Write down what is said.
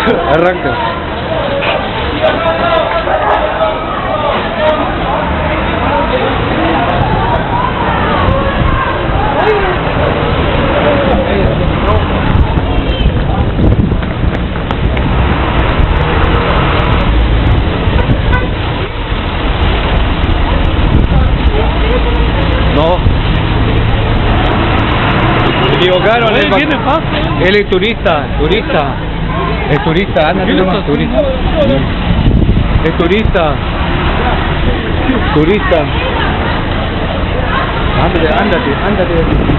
Arranca. No. Se equivocaron. Él es turista. Es turista, anda nomás, turista. Es turista. Turista. Ándate.